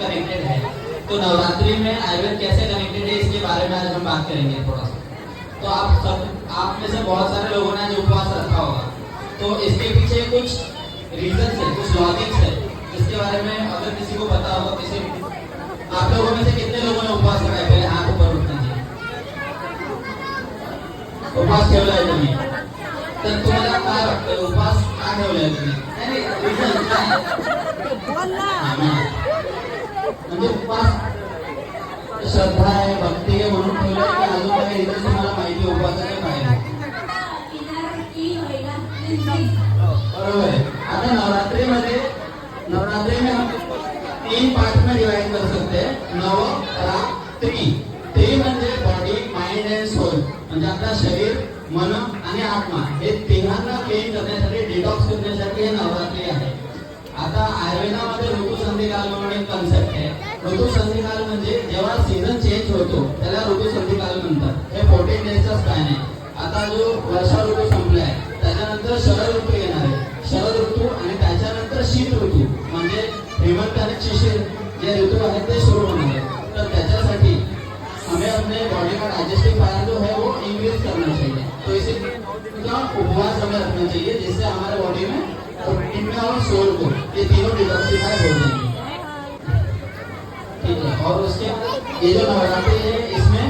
Connected है। तो नवरात्रि में आयुर्वेद कैसे कनेक्टेड है इसके बारे में आज हम बात करेंगे थोड़ा सा। तो आप में से बहुत सारे लोगों ने आज उपवास रखा होगा, तो इसके पीछे कुछ रीजन है, कुछ लॉजिक्स है, जिसके बारे में अगर किसी को पता होगा, किसी आप लोगों में से कितने लोगों ने उपवास रखा है? पहले हाथ ऊपर उठना चाहिए। उपवास ठेवलाय तुम्ही, तर तुम्हाला काय वाटतं उपवास का ठेवलाय तुम्ही? नाही रिझन काय? म्हणजे उपवास श्रद्धा आहे, भक्ती आहे म्हणून ठेवलाय की अजून काही रिझन तुम्हाला माहिती उपवासाचे फायदे? बरोबर है। आता नवरात्रि में हम 3 पार्ट में डिवाइड कर सकते हैं। नवरात्रि ते म्हणजे बॉडी, माइंड अँड सोल, म्हणजे आपला शरीर, मन आणि आत्मा हे तिघांना क्लीन करण्यासाठी, डिटॉक्स करण्यासाठी हे नवरात्रि आहे। आता आयुर्वेदामध्ये ऋतुसंधिकाल म्हणून एक कन्सेप्ट आहे। ऋतुसंधिकाल म्हणजे जेव्हा सीझन चेंज होतो त्याला ऋतुसंधिकाल म्हणतात। हे 14 डेजचा स्पॅन आहे। आता जो वर्षा ऋतू संपलाय त्याच्यानंतर शरद ऋतू येणार आहे। शरद ऋतू आणि त्याच्यानंतर शीत ऋतू म्हणजे हेमंत आणि शिशिर जे ऋतू आहेत ते सुरू होणार आहेत। तर त्याच्यासाठी हमें अपने बॉडी का डाइजेस्टिव पावर जो है वो इंक्रीज करना चाहिए। तो इसे का उपवास हमें रखना चाहिए, जिससे हमारे बॉडी में प्रोटीन और सोल को ये तीनों डिटॉक्सिफाई हो जाएंगे। ठीक है। और उसके बाद ये जो नवरात्रि है इसमें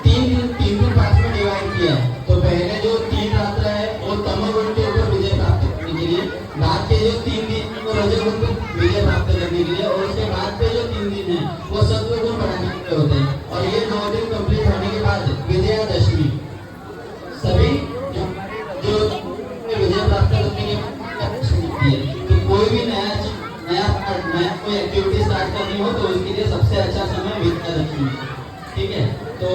तीन पार्ट में डिवाइड किया है। तो पहले जो 3 रात्र है वो तमोगुण के ऊपर विजय प्राप्त करने के लिए, बाद के जो 3 दिन वो रजोगुण पर विजय प्राप्त करने के लिए, और उसके बाद के जो 3 दिन है वो सत्वगुण बढ़ाने के लिए होते हैं। और ये 9 दिन कंप्लीट होने के बाद विजयादशमी सभी जो विजय प्राप्त करने के बाद तो कोई भी नया कोई एक्टिविटी स्टार्ट करनी हो तो उसके लिए सबसे अच्छा समय विजयादशमी। ठीक है। तो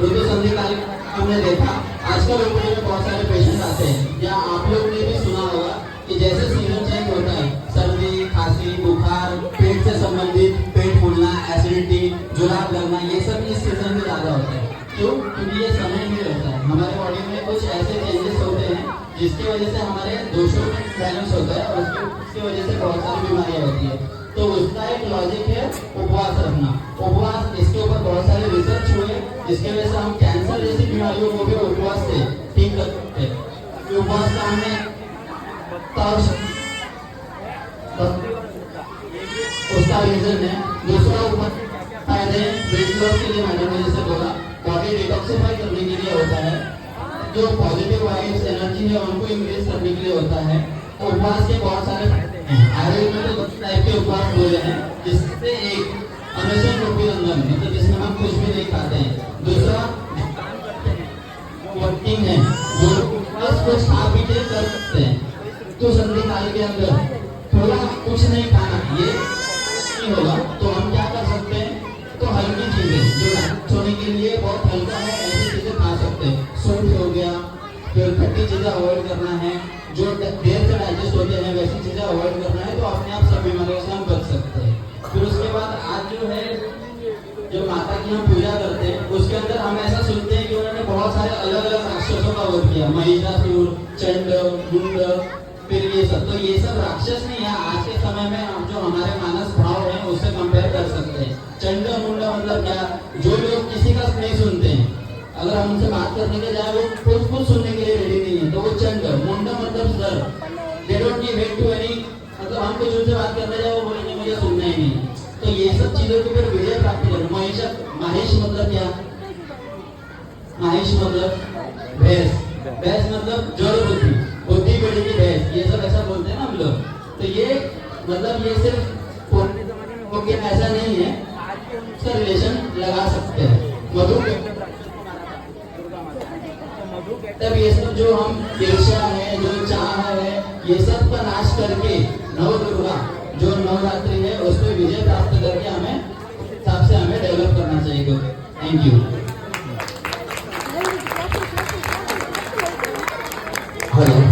ऋतुसंधिकाल हमने देखा। आजकल ओपीडी में बहुत सारे पेशेंट आते हैं, या आप लोग ने भी सुना होगा कि जैसे सीजन चेंज होता है, सर्दी, खांसी, बुखार, पेट से संबंधित पेट फूलना, एसिडिटी, जुलाब लगना, ये सब इस सीजन में ज्यादा होता है। क्यों? क्योंकि ये समय नहीं रहता है। हमारे बॉडी में कुछ ऐसे चेंजेस होते हैं जिसकी वजह से हमारे दोषों में बैलेंस होता है, और उसकी वजह से बहुत सारी बीमारियां होती है। तो उसका एक लॉजिक है उपवास रखना। उपवास, इसके ऊपर बहुत सारे रिसर्च हुए जिसके वजह से हम कैंसर जैसी बीमारियों को भी उपवास से ठीक कर सकते हैं। उपवास का हमने उसका रीजन है। दूसरा उपवास फायदे वेट लॉस के लिए मैंने जैसे बोला, बॉडी डिटॉक्सिफाई करने के लिए होता है, जो पॉजिटिव वाइब्स एनर्जी है उनको इंक्रीज करने के लिए होता है। उपवास के बहुत सारे आयुर्वेद में तो 2 टाइप के उपवास बोले हैं, जिससे एक अनशन रूपी रंगन, मतलब जिसमें हम कुछ भी नहीं खाते हैं। दूसरा वर्किंग है, जो बस कुछ खा पी के कर सकते हैं। तो संधिकाल के अंदर थोड़ा कुछ नहीं खाना, ये नहीं होगा तो हम क्या कर सकते हैं? तो हल्की चीजें जो रात सोने के लिए बहुत हल्का है ऐसी चीजें खा सकते हैं। सूप हो गया, फिर खट्टी चीजें अवॉइड करना है, जो देर से डाइजेस्ट होते हैं वैसी चीजें अवॉइड करना है, तो अपने आप सब बीमारियों से हम बच सकते हैं। फिर उसके बाद आज जो है, जो माता की हम पूजा करते हैं उसके अंदर हम ऐसा सुनते हैं कि उन्होंने बहुत सारे अलग अलग राक्षसों का वध किया, महिषासुर, चंड, मुंड, फिर ये सब। तो ये सब राक्षस नहीं है। आज के समय में हम जो हमारे मानस भाव है उससे कंपेयर कर सकते हैं। चंड मुंड मतलब क्या? जो लोग किसी का नहीं सुनते हैं, अगर हम उनसे बात करने के जाए वो कुछ सुनने के लिए रेडी नहीं है, तो वो चंड। मुंड मतलब सर, they don't give head to any, मतलब हम कुछ उनसे बात करने जाए वो बोलेंगे मुझे सुनना ही नहीं। तो ये सब चीजों के ऊपर विजय प्राप्त करो। महेश मतलब क्या? महेश मतलब भैंस, भैंस मतलब जड़ बुद्धि, बुद्धि बड़ी की भैंस, ये सब ऐसा बोलते हैं ना हम लोग। तो ये मतलब ये सिर्फ ओके ऐसा नहीं है, उसका रिलेशन लगा सकते हैं। मधु तब ये सब जो हम ईर्ष्या है, जो चाह है, ये सब का नाश करके नवदुर्गा जो नवरात्रि है उस पर विजय प्राप्त करके हमें हिसाब से हमें डेवलप करना चाहिए। Thank you. हेलो।